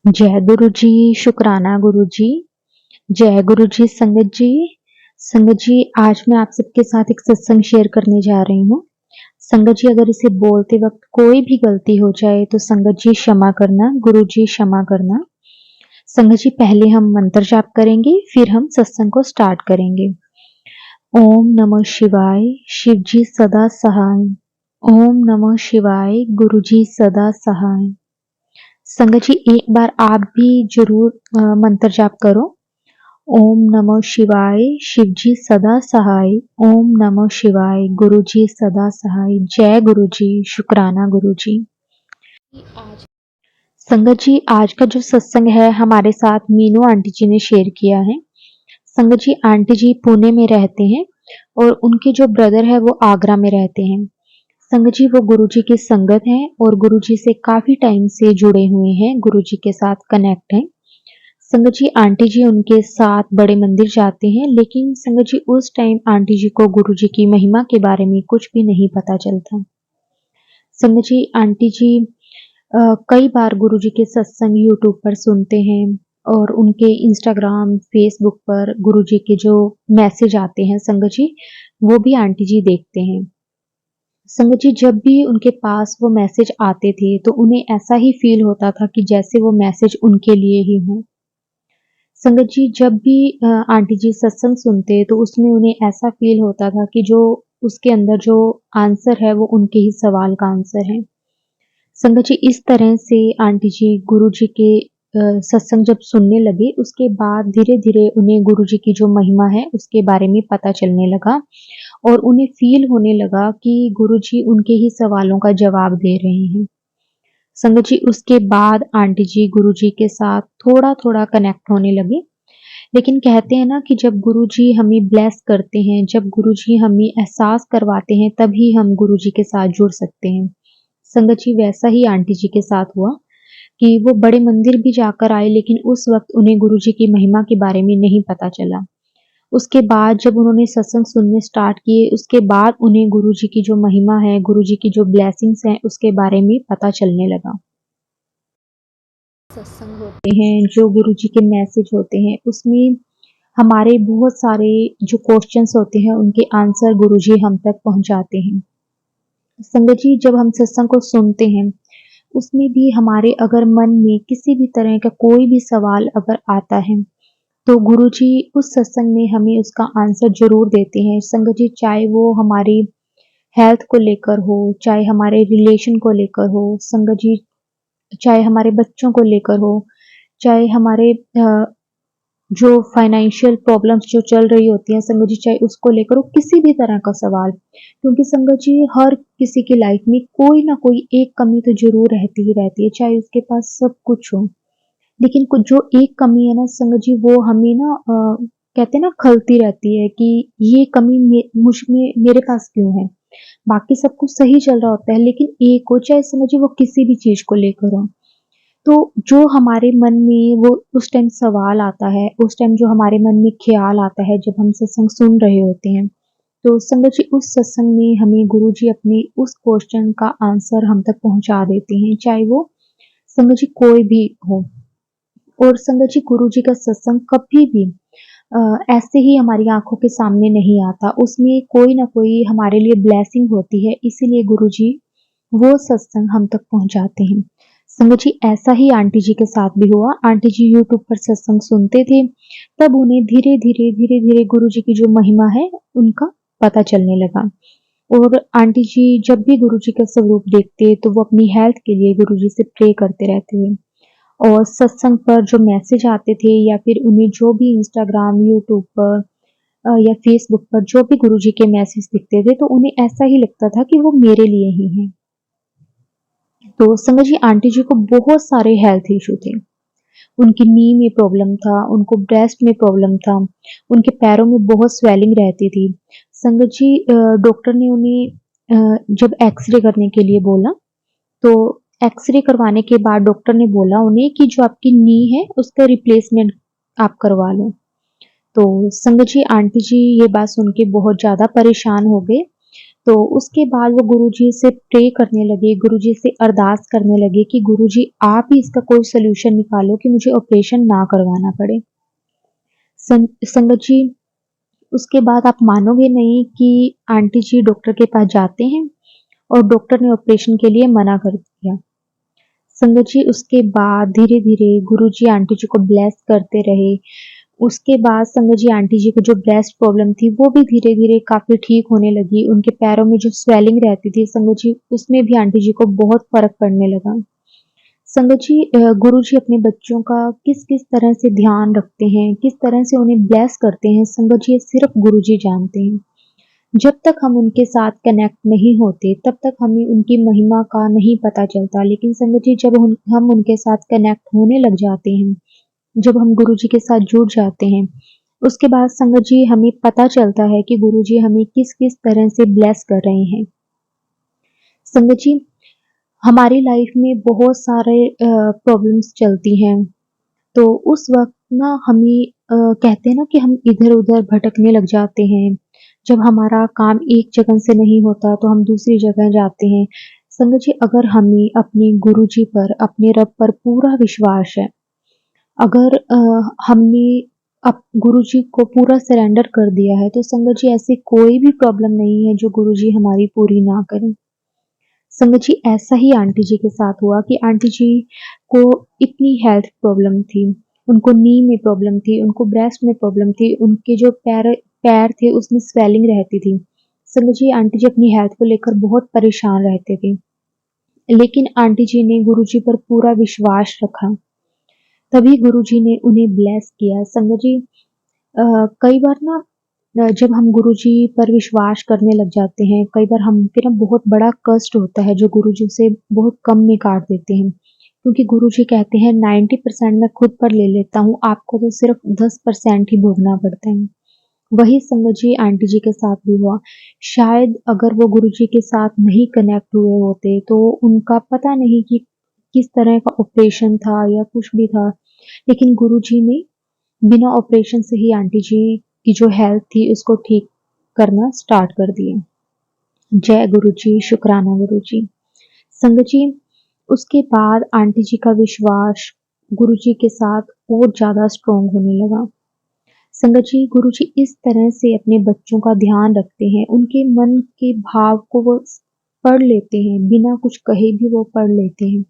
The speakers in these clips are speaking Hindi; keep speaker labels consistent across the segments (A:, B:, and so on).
A: जय गुरु जी, शुक्राना गुरु जी। जय गुरु जी संगत जी। संगत जी, आज मैं आप सबके साथ एक सत्संग शेयर करने जा रही हूँ। संगत जी, अगर इसे बोलते वक्त कोई भी गलती हो जाए तो संगत जी क्षमा करना, गुरु जी क्षमा करना। संगत जी, पहले हम मंत्र जाप करेंगे, फिर हम सत्संग को स्टार्ट करेंगे। ओम नमः शिवाय, शिव जी सदा सहाय। ओम नमः शिवाय, गुरु जी सदा सहाय। संगत जी, एक बार आप भी जरूर मंत्र जाप करो। ओम नमः शिवाय, शिव जी सदा सहाय। ओम नमः शिवाय, गुरु जी सदा सहाय। जय गुरु जी, शुक्राना गुरु जी। संगत जी, आज का जो सत्संग है हमारे साथ मीनू आंटी जी ने शेयर किया है। संगत जी, आंटी जी पुणे में रहते हैं और उनके जो ब्रदर है वो आगरा में रहते हैं। संगत जी, वो गुरुजी की संगत हैं और गुरुजी से काफी टाइम से जुड़े हुए हैं, गुरुजी के साथ कनेक्ट हैं। संगत जी, आंटी जी उनके साथ बड़े मंदिर जाते हैं, लेकिन संगत जी उस टाइम आंटी जी को गुरुजी की महिमा के बारे में कुछ भी नहीं पता चलता। संगत जी, आंटी जी कई बार गुरुजी के सत्संग यूट्यूब पर सुनते हैं और उनके इंस्टाग्राम, फेसबुक पर गुरुजी के जो मैसेज आते हैं संगत जी, वो भी आंटी जी देखते हैं। संगत जी, जब भी उनके पास वो मैसेज आते थे तो उन्हें ऐसा ही फील होता था कि जैसे वो मैसेज उनके लिए ही हो। संगत जी, जब भी आंटी जी सत्संग सुनते तो उसमें उन्हें ऐसा फील होता था कि जो उसके अंदर जो आंसर है वो उनके ही सवाल का आंसर है। संगत जी, इस तरह से आंटी जी गुरु जी के सत्संग जब सुनने लगे उसके बाद धीरे धीरे उन्हें गुरु जी की जो महिमा है उसके बारे में पता चलने लगा और उन्हें फील होने लगा कि गुरुजी उनके ही सवालों का जवाब दे रहे हैं। संगत जी, उसके बाद आंटी जी गुरुजी के साथ थोड़ा-थोड़ा कनेक्ट होने लगे। लेकिन कहते हैं ना कि जब गुरुजी हमें ब्लेस करते हैं, जब गुरुजी हमें एहसास करवाते हैं, तभी हम गुरुजी के साथ जुड़ सकते हैं। संगत जी, वैसा ही आंटी जी के साथ हुआ कि वो बड़े मंदिर भी जाकर आए, लेकिन उस वक़्त उन्हें गुरुजी की महिमा के बारे में नहीं पता चला। उसके बाद जब उन्होंने सत्संग सुनने स्टार्ट किए, उसके बाद उन्हें गुरुजी की जो महिमा है, गुरुजी की जो ब्लेसिंग्स हैं, उसके बारे में पता चलने लगा। सत्संग होते हैं, जो गुरुजी के मैसेज होते हैं, उसमें हमारे बहुत सारे जो क्वेश्चंस होते हैं, उनके आंसर गुरुजी हम तक पहुँचाते हैं। संगत जी, जब हम सत्संग को सुनते हैं, उसमें भी हमारे अगर मन में किसी भी तरह का कोई भी सवाल अगर आता है, तो गुरुजी उस सत्संग में हमें उसका आंसर ज़रूर देते हैं। संगत जी, चाहे वो हमारी हेल्थ को लेकर हो, चाहे हमारे रिलेशन को लेकर हो, संगत जी चाहे हमारे बच्चों को लेकर हो, चाहे हमारे जो फाइनेंशियल प्रॉब्लम्स जो चल रही होती हैं संगत जी, चाहे उसको लेकर हो, किसी भी तरह का सवाल। क्योंकि संगत जी हर किसी की लाइफ में कोई ना कोई एक कमी तो ज़रूर रहती ही रहती है, चाहे उसके पास सब कुछ हो। लेकिन कुछ जो एक कमी है ना संगत जी, वो हमें ना कहते हैं ना खलती रहती है कि ये कमी मुझ में मेरे पास क्यों है। बाकी सब कुछ सही चल रहा होता है, लेकिन एक हो, चाहे समझिए वो किसी भी चीज को लेकर हो, तो जो हमारे मन में वो उस टाइम सवाल आता है, उस टाइम जो हमारे मन में ख्याल आता है जब हम सत्संग सुन रहे होते हैं, तो संगत जी उस सत्संग में हमें गुरु जी अपने उस क्वेश्चन का आंसर हम तक पहुंचा देते हैं, चाहे वो संगत जी कोई भी हो। और संगत जी गुरुजी का सत्संग कभी भी ऐसे ही हमारी आँखों के सामने नहीं आता, उसमें कोई ना कोई हमारे लिए ब्लेसिंग होती है, इसीलिए गुरुजी वो सत्संग हम तक पहुँचाते हैं। संगत जी ऐसा ही आंटी जी के साथ भी हुआ, आंटी जी यूट्यूब पर सत्संग सुनते थे, तब उन्हें धीरे-धीरे गुरुजी की जो महिमा है, उनका पता चलने लगा। और आंटी जी जब भी गुरुजी का स्वरूप देखते, तो वो अपनी हेल्थ के लिए गुरुजी से प्रे करते रहते थे। और सत्संग पर जो मैसेज आते थे या फिर उन्हें जो भी इंस्टाग्राम, यूट्यूब पर या फेसबुक पर जो भी गुरुजी के मैसेज दिखते थे, तो उन्हें ऐसा ही लगता था कि वो मेरे लिए ही हैं। तो संगत जी आंटी जी को बहुत सारे हेल्थ इश्यू थे। उनकी नी में प्रॉब्लम था, उनको ब्रेस्ट में प्रॉब्लम था, उनके पैरों में बहुत स्वेलिंग रहती थी। संगत जी डॉक्टर ने उन्हें जब एक्स-रे करने के लिए बोला, तो एक्स-रे करवाने के बाद डॉक्टर ने बोला उन्हें कि जो आपकी नी है उसका रिप्लेसमेंट आप करवा लो। तो संगत जी आंटी जी ये बात सुन के बहुत ज़्यादा परेशान हो गए। तो उसके बाद वो गुरुजी से प्रे करने लगे, गुरुजी से अरदास करने लगे कि गुरुजी आप ही इसका कोई सॉल्यूशन निकालो कि मुझे ऑपरेशन ना करवाना पड़े। संगत जी, उसके बाद आप मानोगे नहीं कि आंटी जी डॉक्टर के पास जाते हैं और डॉक्टर ने ऑपरेशन के लिए मना कर दिया। संगत जी, उसके बाद धीरे-धीरे गुरुजी आंटी जी को ब्लेस करते रहे। उसके बाद संगत जी आंटी जी को जो ब्रेस्ट प्रॉब्लम थी वो भी धीरे-धीरे काफ़ी ठीक होने लगी। उनके पैरों में जो स्वेलिंग रहती थी संगत जी उसमें भी आंटी जी को बहुत फ़र्क पड़ने लगा। संगत जी गुरुजी अपने बच्चों का किस-किस तरह से ध्यान रखते हैं, किस तरह से उन्हें ब्लेस करते हैं संगत जी ये सिर्फ़ गुरुजी जानते हैं। जब तक हम उनके साथ कनेक्ट नहीं होते, तब तक हमें उनकी महिमा का नहीं पता चलता। लेकिन संगत जी जब हम उनके साथ कनेक्ट होने लग जाते हैं, जब हम गुरुजी के साथ जुड़ जाते हैं, उसके बाद संगत जी हमें पता चलता है कि गुरुजी हमें किस-किस तरह से ब्लेस कर रहे हैं। संगत जी, हमारी लाइफ में बहुत सारे प्रॉब्लम्स चलती हैं, तो उस वक़्त ना हमें कहते हैं ना कि हम इधर-उधर भटकने लग जाते हैं। जब हमारा काम एक जगह से नहीं होता तो हम दूसरी जगह जाते हैं। संगत जी अगर हमें अपने गुरुजी पर, अपने रब पर पूरा विश्वास है, अगर हमने गुरुजी को पूरा सरेंडर कर दिया है, तो संगत जी ऐसी कोई भी प्रॉब्लम नहीं है जो गुरुजी हमारी पूरी ना करें। संगत जी ऐसा ही आंटी जी के साथ हुआ कि आंटी जी को इतनी हेल्थ प्रॉब्लम थी, उनको नी में प्रॉब्लम थी, उनको ब्रेस्ट में प्रॉब्लम थी, उनके जो पैर पैर थे उसमें स्वेलिंग रहती थी। संगत जी आंटी जी अपनी हेल्थ को लेकर बहुत परेशान रहते थे। लेकिन आंटी जी ने गुरुजी पर पूरा विश्वास रखा, तभी गुरुजी ने उन्हें ब्लेस किया। संगत जी कई बार ना जब हम गुरुजी पर विश्वास करने लग जाते हैं, कई बार हम पे ना बहुत बड़ा कष्ट होता है जो गुरुजी से बहुत कम में काट देते हैं। क्योंकि गुरुजी कहते हैं 90% मैं खुद पर ले लेता हूँ, आपको तो सिर्फ 10% ही भोगना पड़ता है। वही संगत जी आंटी जी के साथ भी हुआ। शायद अगर वो गुरुजी के साथ नहीं कनेक्ट हुए होते तो उनका पता नहीं कि किस तरह का ऑपरेशन था या कुछ भी था। लेकिन गुरुजी ने बिना ऑपरेशन से ही आंटी जी की जो हेल्थ थी उसको ठीक करना स्टार्ट कर दिया। जय गुरुजी, शुक्राना गुरुजी। संगत जी उसके बाद आंटी जी का विश्वास गुरुजी के साथ और ज़्यादा स्ट्रॉन्ग होने लगा। संगत जी गुरुजी इस तरह से अपने बच्चों का ध्यान रखते हैं, उनके मन के भाव को वो पढ़ लेते हैं, बिना कुछ कहे भी वो पढ़ लेते हैं।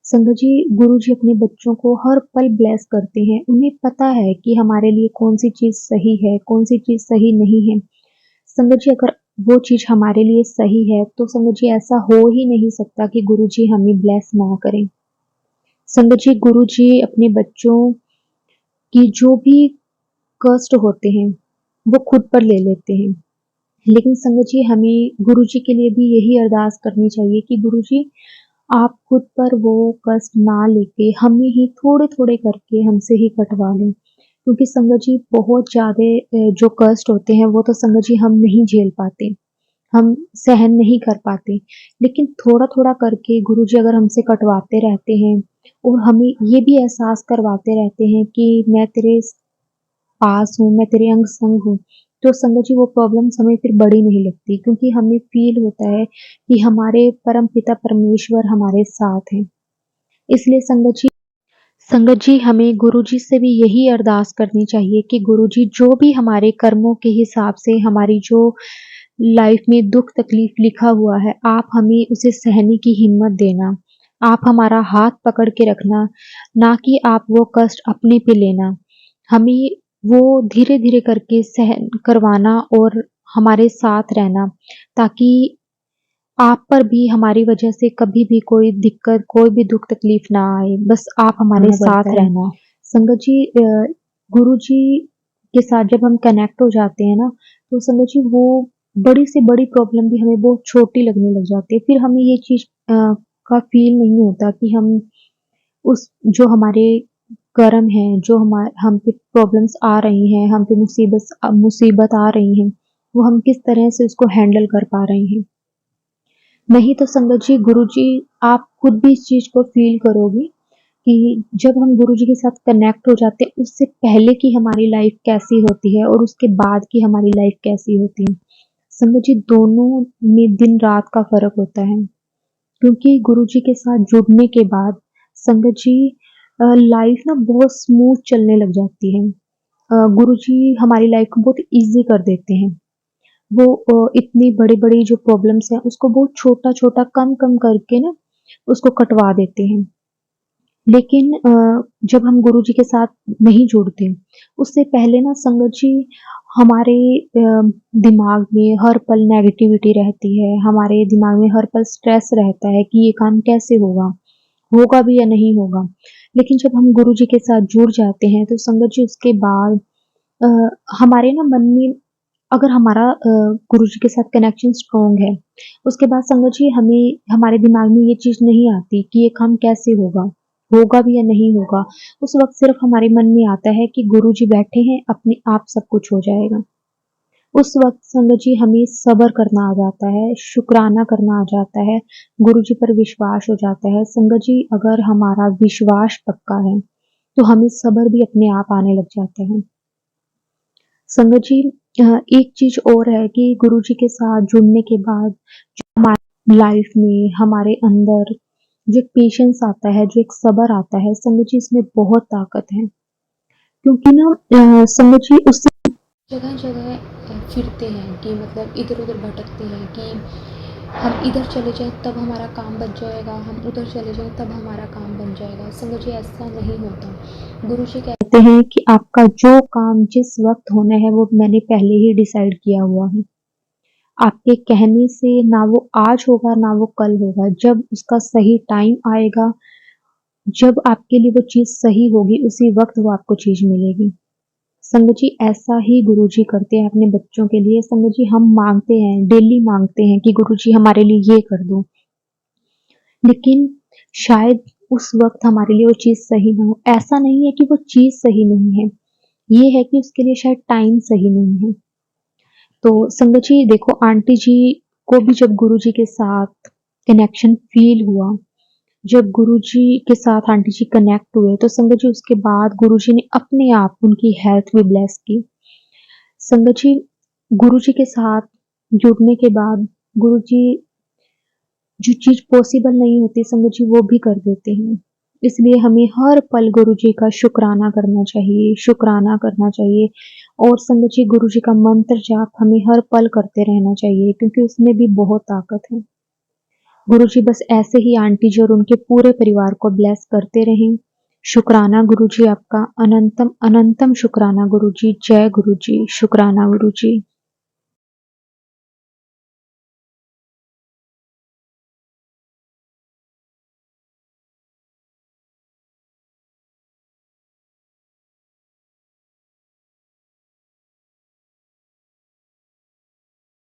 A: संगत जी गुरुजी अपने बच्चों को हर पल ब्लेस करते हैं। उन्हें पता है कि हमारे लिए कौन-सी चीज़ सही है, कौन-सी चीज़ सही नहीं है। संगत जी अगर वो चीज़ हमारे लिए सही है, तो संगत जी ऐसा हो ही नहीं सकता कि गुरुजी हमें ब्लेस ना करें। संगत जी गुरुजी अपने बच्चों की जो भी कष्ट होते हैं, वो खुद पर ले लेते हैं। लेकिन संगत जी हमें गुरुजी के लिए भी यही अरदास करनी चाहिए कि गुरुजी आप खुद पर वो कष्ट ना लेके हमें ही थोड़े-थोड़े करके हमसे ही कटवा लें। क्योंकि संगत जी बहुत ज़्यादा जो कष्ट होते हैं वो तो संगत जी हम नहीं झेल पाते, हम सहन नहीं कर पाते। लेकिन थोड़ा-थोड़ा करके गुरुजी अगर हमसे कटवाते रहते हैं और हमें ये भी एहसास करवाते रहते हैं कि मैं तेरे पास हूँ, मैं तेरे अंग-संग हूँ, तो संगत जी वो प्रॉब्लम्स हमें फिर बड़ी नहीं लगती क्योंकि हमें फ़ील होता है कि हमारे परमपिता परमेश्वर हमारे साथ हैं। इसलिए संगत जी हमें गुरुजी से भी यही अरदास करनी चाहिए कि गुरुजी जो भी हमारे कर्मों के हिसाब से हमारी जो लाइफ में दुख तकलीफ लिखा हुआ है, आप हमें उसे सहने की हिम्मत देना। आप हमारा हाथ पकड़ के रखना, ना कि आप वो कष्ट अपने पे लेना। हमें वो धीरे-धीरे करके सहन करवाना और हमारे साथ रहना, ताकि आप पर भी हमारी वजह से कभी भी कोई दिक्कत, कोई भी दुःख तकलीफ ना आए, बस आप हमारे
B: आना
A: साथ
B: पड़ता है।
A: रहना। संगत जी गुरुजी के साथ जब हम कनेक्ट हो जाते हैं ना, तो संगत जी वो बड़ी से बड़ी प्रॉब्लम भी हमें बहुत छोटी लगने लग जाती है। फिर हमें ये चीज़ का फ़ील नहीं होता कि हम उस जो हमारे कर्म हैं, जो हम पे प्रॉब्लम्स आ रही हैं, हम पे मुसीबत आ रही हैं, वो हम किस तरह से उसको हैंडल कर पा रहे हैं। नहीं तो संगत जी गुरुजी आप खुद भी इस चीज़ को फ़ील करोगे कि जब हम गुरुजी के साथ कनेक्ट हो जाते हैं, उससे पहले की हमारी लाइफ़ कैसी होती है और उसके बाद की हमारी लाइफ़ कैसी होती है। संगत जी दोनों में दिन रात का फ़र्क होता है, क्योंकि गुरुजी के साथ जुड़ने के बाद संगत जी लाइफ़ ना बहुत स्मूथ चलने लग जाती है। गुरुजी हमारी लाइफ़ को बहुत ईज़ी कर देते हैं। वो इतनी बड़ी-बड़ी जो प्रॉब्लम्स हैं उसको बहुत छोटा-छोटा, कम-कम करके ना उसको कटवा देते हैं। लेकिन जब हम गुरुजी के साथ नहीं जुड़ते, उससे पहले ना संगत जी हमारे दिमाग में हर पल नेगेटिविटी रहती है, हमारे दिमाग में हर पल स्ट्रेस रहता है कि ये काम कैसे होगा? होगा भी या नहीं होगा? लेकिन जब हम गुरुजी के साथ जुड़ जाते हैं तो संगत जी उसके बाद अ, हमारे ना मन में अगर हमारा गुरुजी के साथ कनेक्शन स्ट्रॉन्ग है, उसके बाद संगत जी हमें हमारे दिमाग में ये चीज़ नहीं आती कि ये काम कैसे होगा? होगा भी या नहीं होगा? उस वक़्त सिर्फ़ हमारे मन में आता है कि गुरुजी बैठे हैं, अपने आप सब कुछ हो जाएगा। उस वक़्त संगत जी हमें सब्र करना आ जाता है, शुकराना करना आ जाता है, गुरुजी पर विश्वास हो जाता है। संगत जी अगर हमारा विश्वास पक्का है, तो हमें सब्र भी अपने आप आने लग जाता है। संगत जी एक चीज़ और है कि गुरुजी के साथ जुड़ने के बाद जो हमारी लाइफ में हमारे अंदर जो एक पेशेंस आता है, जो एक सब्र आता है, संगत जी इसमें बहुत ताकत है। क्योंकि ना संगत जी उससे जगह-जगह फिरते हैं कि मतलब इधर-उधर भटकते हैं कि हम इधर चले जाएँ तब हमारा काम बन जाएगा, हम उधर चले जाएँ तब हमारा काम बन जाएगा। संगत जी ऐसा नहीं होता। गुरुजी कहते हैं कि आपका जो काम जिस वक़्त होना है वो मैंने पहले ही डिसाइड किया हुआ है। आपके कहने से ना वो आज होगा ना वो कल होगा। जब उसका सही टाइम आएगा, जब आपके लिए वो चीज़ सही होगी उसी वक़्त वो आपको चीज़ मिलेगी। संगत जी ऐसा ही गुरुजी करते हैं अपने बच्चों के लिए। संगत जी हम माँगते हैं, डेली माँगते हैं कि गुरुजी हमारे लिए ये कर दो। लेकिन शायद उस वक़्त हमारे लिए वो चीज़ सही ना हो। ऐसा नहीं है कि वो चीज़ सही नहीं है, ये है कि उसके लिए शायद टाइम सही नहीं है। तो संगत जी देखो आंटी जी को भी जब गुरुजी के साथ कनेक्शन फ़ील हुआ, जब गुरुजी के साथ आंटी जी कनेक्ट हुए, तो संगत जी उसके बाद गुरुजी ने अपने आप उनकी हेल्थ भी ब्लेस की। संगत जी गुरुजी के साथ जुड़ने के बाद गुरुजी जो चीज़ पॉसिबल नहीं होती संगत जी वो भी कर देते हैं। इसलिए हमें हर पल गुरुजी का शुकराना करना चाहिए, शुकराना करना चाहिए और संगत जी गुरुजी का मंत्र जाप हमें हर पल करते रहना चाहिए क्योंकि उसमें भी बहुत ताकत है। गुरुजी बस ऐसे ही आंटी जी और उनके पूरे परिवार को ब्लेस करते रहें। शुकराना गुरुजी आपका, अनंतम अनंतम शुकराना गुरुजी, जय गुरुजी, शुकराना गुरुजी।